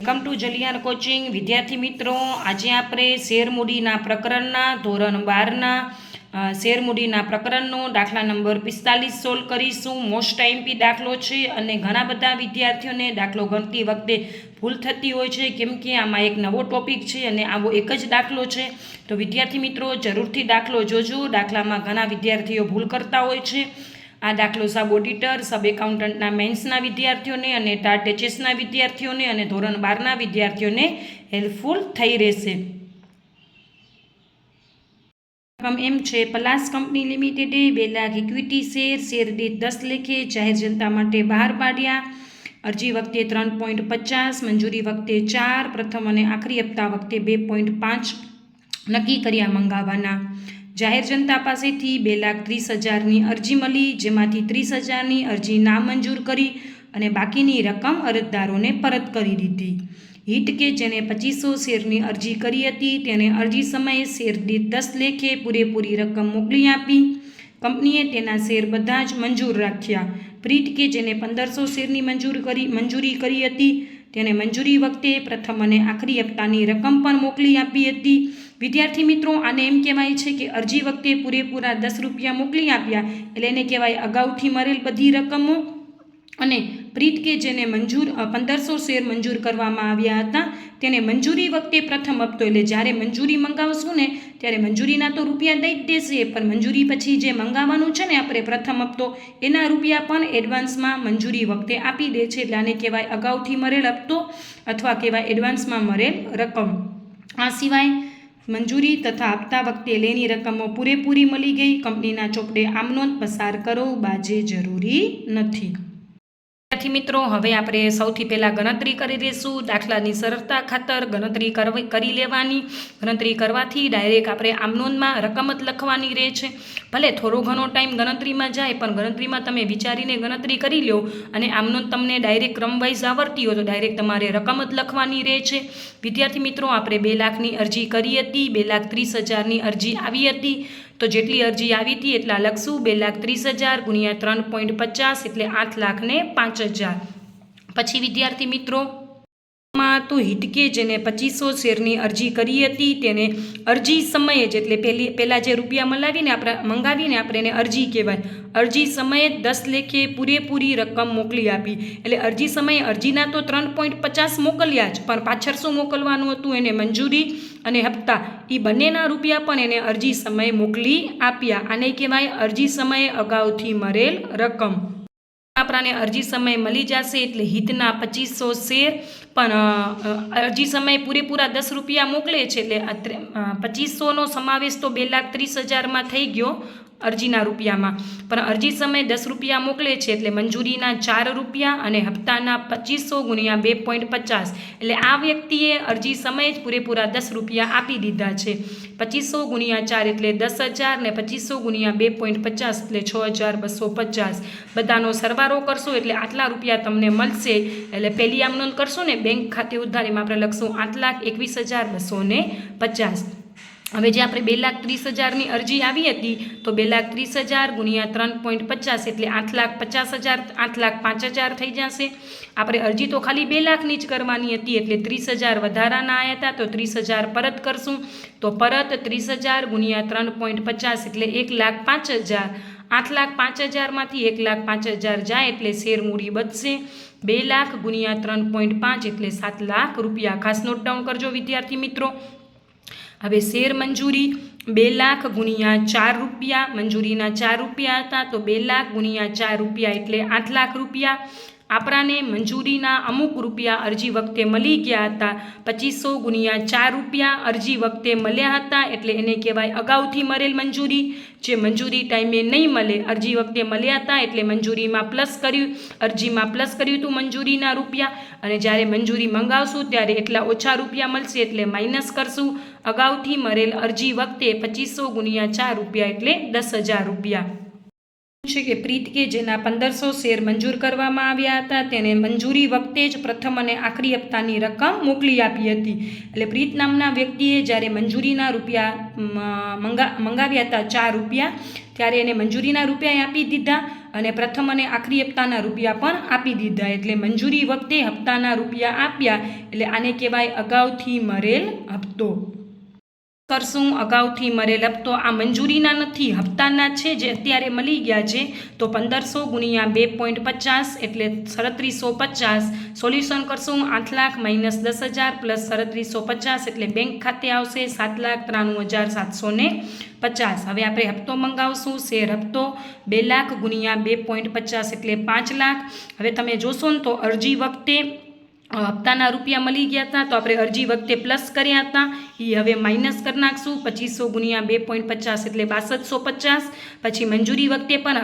Welcome to જલિયાન coaching વિદ્યાર્થી મિત્રો, આજે આપણે શેરમૂડીના પ્રકરણના ધોરણ 12ના શેરમૂડીના પ્રકરણનો દાખલા નંબર 45 સોલ્વ કરીશું. મોસ્ટ આઈએમપી દાખલો છે અને ઘણા બધા વિદ્યાર્થીઓને દાખલો ગણતી વખતે ભૂલ થતી હોય છે, કેમ કે આમાં એક નવો ટોપિક છે અને આવો એક જ દાખલો છે. તો વિદ્યાર્થી મિત્રો જરૂરથી દાખલો જોજો. દાખલામાં ઘણા વિદ્યાર્થીઓ ભૂલ કરતા હોય છે. આ દાખલો સબ ઓડિટર, સબ એકાઉન્ટન્ટના મેન્સના વિદ્યાર્થીઓને અને ટાટ એચએસના વિદ્યાર્થીઓને અને ધોરણ 12ના વિદ્યાર્થીઓને હેલ્પફુલ થઈ રહેશે. રકમ એમ છે, પલાસ કંપની લિમિટેડે 2 લાખ ઇક્વિટી શેર દીઠ 10 લેખે જાહેર જનતા માટે બહાર પાડ્યા. અરજી વખતે 3.50, મંજૂરી વખતે 4, પ્રથમ અને આખરી હપ્તા વખતે 2.5 નક્કી કર્યા મંગાવવાના. જાહેર જનતા પાસેથી 2,30,000ની અરજી મળી, જેમાંથી 30,000ની અરજી નામંજૂર કરી અને બાકીની રકમ અરજદારોને પરત કરી દીધી. હિટ કે જેને 2500 શેરની અરજી કરી હતી તેને અરજી સમયે શેર દીઠ 10 લેખે પૂરેપૂરી રકમ મોકલી આપી. કંપનીએ તેના શેર બધા જ મંજૂર રાખ્યા. પ્રીત કે જેને 1500 શેરની મંજૂરી કરી હતી તેને મંજૂરી વખતે પ્રથમ અને આખરી હપ્તાની રકમ પણ મોકલી આપી હતી. વિદ્યાર્થી મિત્રો, આને એમ કહેવાય છે કે અરજી વખતે પૂરેપૂરા 10 રૂપિયા મોકલી આપ્યા એટલે એને કહેવાય અગાઉથી મળેલ બધી રકમો. અને પ્રીત કે જેને 1500 શેર મંજૂર કરવામાં આવ્યા હતા તેને મંજૂરી વખતે પ્રથમ હપ્તો, એટલે જ્યારે મંજૂરી મંગાવશું ને ત્યારે મંજૂરીના તો રૂપિયા દઈ જ દેશે, પણ મંજૂરી પછી જે મંગાવવાનું છે ને આપણે પ્રથમ હપ્તો, એના રૂપિયા પણ એડવાન્સમાં મંજૂરી વખતે આપી દે છે. એટલે આને કહેવાય અગાઉથી મળેલ હપ્તો અથવા કહેવાય એડવાન્સમાં મળેલ રકમ. આ સિવાય મંજૂરી તથા હપ્તા વખતે લેની રકમો પૂરેપૂરી મળી ગઈ. કંપનીના ચોપડે આમ નોંધ પસાર કરો, બાજે જરૂરી નથી. વિદ્યાર્થી મિત્રો, હવે આપણે સૌથી પહેલાં ગણતરી કરી દઈશું. દાખલાની સરળતા ખાતર ગણતરી કરી લેવાની. ગણતરી કરવાથી ડાયરેક્ટ આપણે આમ નોંધમાં રકમ જ લખવાની રહે છે. ભલે થોડો ઘણો ટાઈમ ગણતરીમાં જાય, પણ ગણતરીમાં તમે વિચારીને ગણતરી કરી લો અને આમ નોંધ તમને ડાયરેક્ટ ક્રમવાઇઝ આવડતી હોય તો ડાયરેક્ટ તમારે રકમ જ લખવાની રહે છે. વિદ્યાર્થી મિત્રો, આપણે 2 લાખની અરજી કરી હતી, 2,30,000ની અરજી આવી હતી. તો જેટલી અરજી આવી હતી એટલા લખશું. 2,30,000 ગુણ્યા 3.50 એટલે 8,05,000. પછી વિદ્યાર્થી મિત્રો, તો હિટ કે જેને 2500 શેરની અરજી કરી હતી તેને અરજી સમયે જ, એટલે પહેલાં જે રૂપિયા મંગાવીને આપણે એને અરજી કહેવાય, અરજી સમયે 10 લેખે પૂરેપૂરી રકમ મોકલી આપી. એટલે અરજી સમયે અરજીના તો 3.50 મોકલ્યા જ, પણ પાછળ શું મોકલવાનું હતું, એને મંજૂરી અને હપ્તા એ બંનેના રૂપિયા પણ એને અરજી સમયે મોકલી આપ્યા. આને કહેવાય અરજી સમયે અગાઉથી મળેલ રકમ. આપણાને અરજી સમયે મળી જશે એટલે હિતના 2500 શેર, પણ અરજી સમયે પૂરેપૂરા 10 રૂપિયા મોકલે છે એટલે 2500નો સમાવેશ તો 2,30,000માં થઈ ગયો અરજીના રૂપિયામાં, પણ અરજી સમયે 10 રૂપિયા મોકલે છે એટલે મંજૂરીના 4 રૂપિયા અને હપ્તાના 2500 ગુણ્યા 2.50 એટલે આ વ્યક્તિએ અરજી સમયે જ પૂરેપૂરા 10 રૂપિયા આપી દીધા છે. 2500 ગુણ્યા 4 એટલે 10,000 ને 2500 ગુણ્યા 2.50 એટલે 6,250. બધાનો સરવાળો કરશો એટલે આટલા રૂપિયા તમને મળશે. એટલે પહેલી આમ નોંધ કરશું ને, બેંક ખાતે ઉધારીમાં આપણે લખશું 8,21,250. હવે જે આપણે 2,30,000ની અરજી આવી હતી તો 2,30,000 ગુણ્યા 3.50 એટલે 8,50,000, 8,05,000 થઈ જશે. આપણે અરજી તો ખાલી 2 લાખની જ કરવાની હતી એટલે 30,000 વધારાના આવ્યા હતા તો 30,000 પરત કરશું. તો પરત 30,000 ગુણ્યા 3.50 એટલે 1,05,000. 8,05,000માંથી 1,05,000 જાય એટલે શેર મૂડી બચશે 2 લાખ ગુણ્યા 3.5 એટલે 7 લાખ રૂપિયા. ખાસ નોટ ડાઉન કરજો વિદ્યાર્થી મિત્રો. હવે શેર મંજૂરી 2 લાખ ગુણ્યા 4 રૂપિયા, મંજૂરીના 4 રૂપિયા હતા તો 2 લાખ ગુણ્યા 4 રૂપિયા એટલે 8 લાખ રૂપિયા. આપણાને મંજૂરીના અમુક રૂપિયા અરજી વખતે મળી ગયા હતા. 2500 ગુણ્યા 4 રૂપિયા અરજી વખતે મળ્યા હતા એટલે એને કહેવાય અગાઉથી મળેલ મંજૂરી. જે મંજૂરી ટાઈમે નહીં મળે, અરજી વખતે મળ્યા હતા એટલે મંજૂરીમાં પ્લસ કર્યું, અરજીમાં પ્લસ કર્યું હતું મંજૂરીના રૂપિયા, અને જ્યારે મંજૂરી મંગાવશું ત્યારે એટલા ઓછા રૂપિયા મળશે એટલે માઇનસ કરશું. અગાઉથી મળેલ અરજી વખતે 2500 ગુણ્યા 4 રૂપિયા એટલે 10,000 રૂપિયા. છે કે પ્રીત કે જેના 1500 શેર મંજૂર કરવામાં આવ્યા હતા તેને મંજૂરી વખતે જ પ્રથમ અને આખરી હપ્તાની રકમ મોકલી આપી હતી. એટલે પ્રીત નામના વ્યક્તિએ જ્યારે મંજૂરીના રૂપિયા મંગાવ્યા હતા ₹4 ત્યારે એને મંજૂરીના રૂપિયા આપી દીધા અને પ્રથમ અને આખરી હપ્તાના રૂપિયા પણ આપી દીધા. એટલે મંજૂરી વખતે હપ્તાના રૂપિયા આપ્યા એટલે આને કહેવાય અગાઉથી મરેલ હપ્તો. કરશું અગાઉથી મરેલ હપ્તો. આ મંજૂરીના નથી, હપ્તાના છે જે અત્યારે મળી ગયા છે. તો 1500 ગુણ્યા 2.50 એટલે 3750. સોલ્યુશન કરશું 8 લાખ માઇનસ 10,000 પ્લસ 3750 એટલે બેંક ખાતે આવશે 7,93,750. હવે આપણે હપ્તો મંગાવશું. શેર હપ્તો 2 લાખ ગુણ્યા 2.50 એટલે 5 લાખ. હવે તમે જોશો ને તો અરજી વખતે હપ્તાના રૂપિયા મળી ગયા હતા તો આપણે અરજી વખતે પ્લસ કર્યા હતા, એ હવે માઇનસ કરી નાખશું. 2500 ગુણ્યા 2.50 એટલે 6250. પછી મંજૂરી વખતે પણ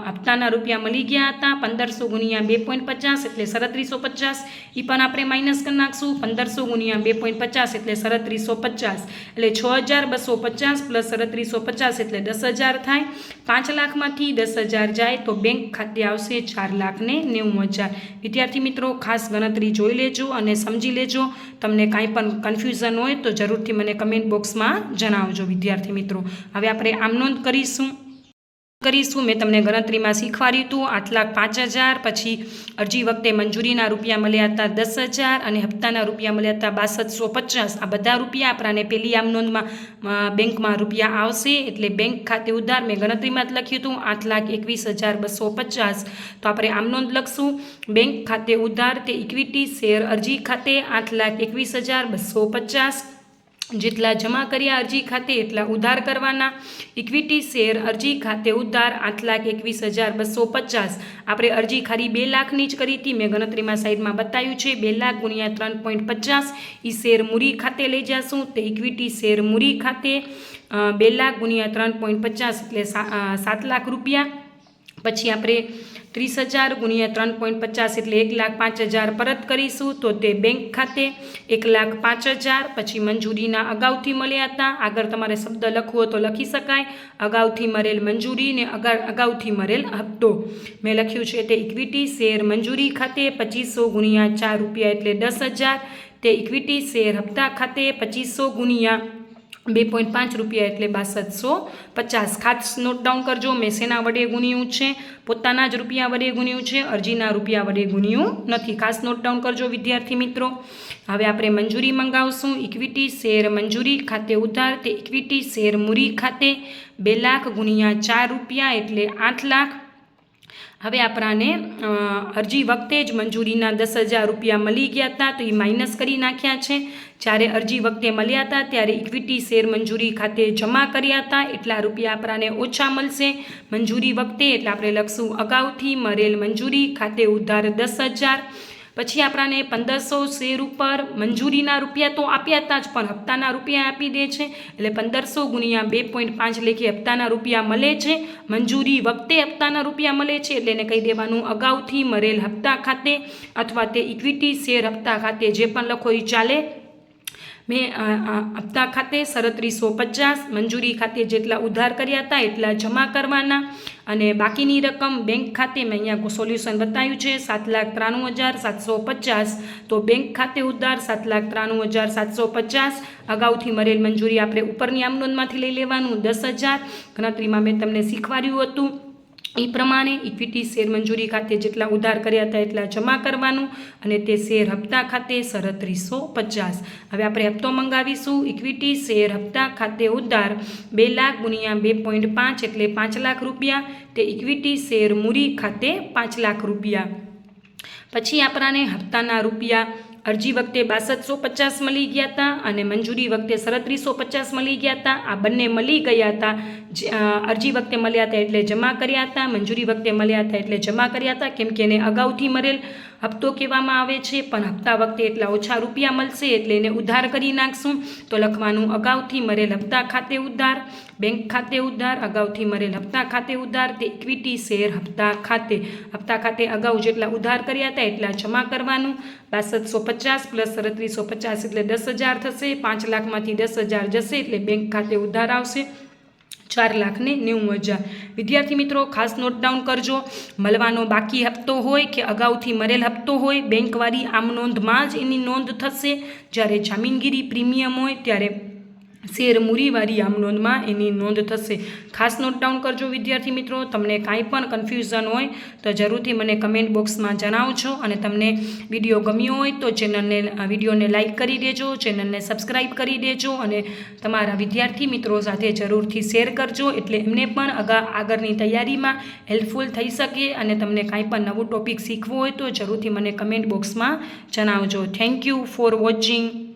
હપ્તાના રૂપિયા મળી ગયા હતા. 1500 ગુણ્યા 2.50 એટલે 3750, એ પણ આપણે માઇનસ કરી નાખશું. 1500 ગુણ્યા 2.50 એટલે 3750 એટલે 6250 પ્લસ 3750 એટલે 10,000 થાય. 5 લાખમાંથી 10,000 જાય તો બેંક ખાતે આવશે 4,90,000. વિદ્યાર્થી મિત્રો ખાસ ગણતરી જોઈ લેજો અને સમજી લેજો. તમને કાંઈ પણ કન્ફ્યુઝન હોય તો જરૂરથી મને કમેન્ટ બોક્સમાં જણાવજો વિદ્યાર્થી મિત્રો. હવે આપણે આમ નોંધ કરીશું. મેં તમને ગણતરીમાં શીખવાડ્યું હતું 8,05,000. પછી અરજી વખતે મંજૂરીના રૂપિયા મળ્યા હતા 10,000 અને હપ્તાના રૂપિયા મળ્યા હતા 6250. આ બધા રૂપિયા આપણાને પેલી આમ નોંધમાં બેંકમાં રૂપિયા આવશે એટલે બેંક ખાતે ઉધાર મેં ગણતરીમાં જ લખ્યું હતું 8,21,250. તો આપણે આમ નોંધ લખશું. બેંક ખાતે ઉધાર તે ઇક્વિટી શેર અરજી ખાતે 8,21,250 જેટલા જમા કર્યા અરજી ખાતે એટલા ઉધાર કરવાના. ઇક્વિટી શેર અરજી ખાતે ઉધાર 8,21,250. આપણે અરજી ખાલી 2 લાખની જ કરી હતી, મેં ગણતરીમાં સાઈડમાં બતાવ્યું છે. 2 લાખ ગુણ્યા 3.50 એ શેર મૂડી ખાતે લઈ જશું. તે ઇક્વિટી શેર મૂડી ખાતે 2 લાખ ગુણ્યા 3.50 એટલે 7 લાખ રૂપિયા. પછી આપણે 30,000 ગુણ્યા 3.50 એટલે 1,05,000 પરત કરીશું. તો તે બેંક ખાતે 1,05,000. પછી મંજૂરીના અગાઉથી મળ્યા હતા. આગળ તમારે શબ્દ લખવો તો લખી શકાય. અગાઉથી મરેલ મંજૂરી ને અગાઉથી મરેલ હપ્તો મેં લખ્યું છે. તે ઇક્વિટી શેર મંજૂરી ખાતે 2500 ગુણ્યા 4 રૂપિયા એટલે 10,000. તે ઇક્વિટી શેર હપ્તા ખાતે 2500 ગુણ્યા 2.5 રૂપિયા એટલે 6250. ખાસ નોટ ડાઉન કરજો. મેં શેના વડે ગુણ્યું છે? પોતાના જ રૂપિયા વડે ગુણ્યું છે, અરજીના રૂપિયા વડે ગુણ્યું નથી. ખાસ નોટ ડાઉન કરજો વિદ્યાર્થી મિત્રો. હવે આપણે મંજૂરી મંગાવશું. ઇક્વિટી શેર મંજૂરી ખાતે ઉધાર તે ઇક્વિટી શેર મૂડી ખાતે 2 લાખ ગુણ્યા 4 રૂપિયા એટલે 8 લાખ. હવે આપણાને અરજી વખતે જ મંજૂરીના 10,000 રૂપિયા મળી ગયા હતા તો એ માઇનસ કરી નાખ્યા છે. જ્યારે અરજી વખતે મળ્યા હતા ત્યારે ઇક્વિટી શેર મંજૂરી ખાતે જમા કર્યા હતા એટલા રૂપિયા આપણાને ઓછા મળશે મંજૂરી વખતે. એટલે આપણે લખશું અગાઉથી મરેલ મંજૂરી ખાતે ઉધાર 10,000. પછી આપણાને 1500 શેર ઉપર મંજૂરીના રૂપિયા તો આપ્યા હતા જ પણ હપ્તાના રૂપિયા આપી દે છે એટલે 1500 ગુણ્યા 2.5 લેખે હપ્તાના રૂપિયા મળે છે. મંજૂરી વખતે હપ્તાના રૂપિયા મળે છે એટલે એને કહી દેવાનું અગાઉથી મરેલ હપ્તા ખાતે અથવા તે ઇક્વિટી શેર હપ્તા ખાતે જે પણ લખો એ ચાલે. મેં હપ્તા ખાતે 3750 મંજૂરી ખાતે જેટલા ઉધાર કર્યા હતા એટલા જમા કરવાના અને બાકીની રકમ બેંક ખાતે મેં અહીંયા સોલ્યુશન બતાવ્યું છે 7,93,750. તો બેંક ખાતે ઉધાર 7,93,750. અગાઉથી મરેલ મંજૂરી આપણે ઉપરની આમ નોંધમાંથી લઈ લેવાનું 10,000. ગણતરીમાં મેં તમને શીખવાડ્યું હતું એ પ્રમાણે ઇક્વિટી શેર મંજૂરી ખાતે જેટલા ઉધાર કર્યા હતા એટલા જમા કરવાનું અને તે શેર હપ્તા ખાતે 3750. હવે આપણે હપ્તો મંગાવીશું. ઇક્વિટી શેર હપ્તા ખાતે ઉધાર 2 લાખ ગુણ્યા 2.5 એટલે 5 લાખ રૂપિયા. તે ઇક્વિટી શેર મૂડી ખાતે 5 લાખ રૂપિયા. પછી આપણાને હપ્તાના રૂપિયા અરજી વખતે 6250 મળી ગયા હતા અને મંજૂરી વખતે 3750 મળી ગયા હતા. આ બંને મળી ગયા હતા. અરજી વખતે મળ્યા હતા એટલે જમા કર્યા હતા, મંજૂરી વખતે મળ્યા હતા એટલે જમા કર્યા હતા કેમ કે એને અગાઉથી મરેલ હપ્તો કહેવામાં આવે છે. પણ હપ્તા વખતે એટલા ઓછા રૂપિયા મળશે એટલે એને ઉધાર કરી નાખશું. તો લખવાનું અગાઉથી મરેલ હપ્તા ખાતે ઉધાર, બેંક ખાતે ઉધાર, અગાઉથી મરેલ હપ્તા ખાતે ઉધાર તે ઇક્વિટી શેર હપ્તા ખાતે. હપ્તા ખાતે અગાઉ જેટલા ઉધાર કર્યા હતા એટલા જમા કરવાનું. 6250 પ્લસ 3750 એટલે 10,000 થશે. 5 લાખમાંથી 10,000 જશે એટલે બેંક ખાતે ઉધાર આવશે 4,90,000। વિદ્યાર્થી મિત્રો ખાસ નોટ ડાઉન કરજો, મળવાનો બાકી હપ્તો હોય કે અગાઉથી મરેલ હપ્તો હોય બેંકવાળી આમ નોંધમાં જ એની નોંધ થશે, જ્યારે જામીનગીરી પ્રીમિયમ હોય ત્યારે શેર મૂડીવાળી આમ નોંધમાં એની નોંધ થશે। ખાસ નોટ ડાઉન કરજો વિદ્યાર્થી મિત્રો। તમને કાંઈ પણ કન્ફ્યુઝન હોય તો જરૂરથી મને કમેન્ટ બોક્સમાં જણાવજો, અને તમને વિડીયો ગમ્યો હોય તો વિડીયોને લાઇક કરી દેજો, ચેનલને સબસ્ક્રાઈબ કરી દેજો, અને તમારા વિદ્યાર્થી મિત્રો સાથે જરૂરથી શેર કરજો, એટલે એમને પણ આગળની તૈયારીમાં હેલ્પફુલ થઈ શકે, અને તમને કાંઈ પણ નવું ટોપિક શીખવું હોય તો જરૂરથી મને કમેન્ટ બોક્સમાં જણાવજો। Thank you for watching.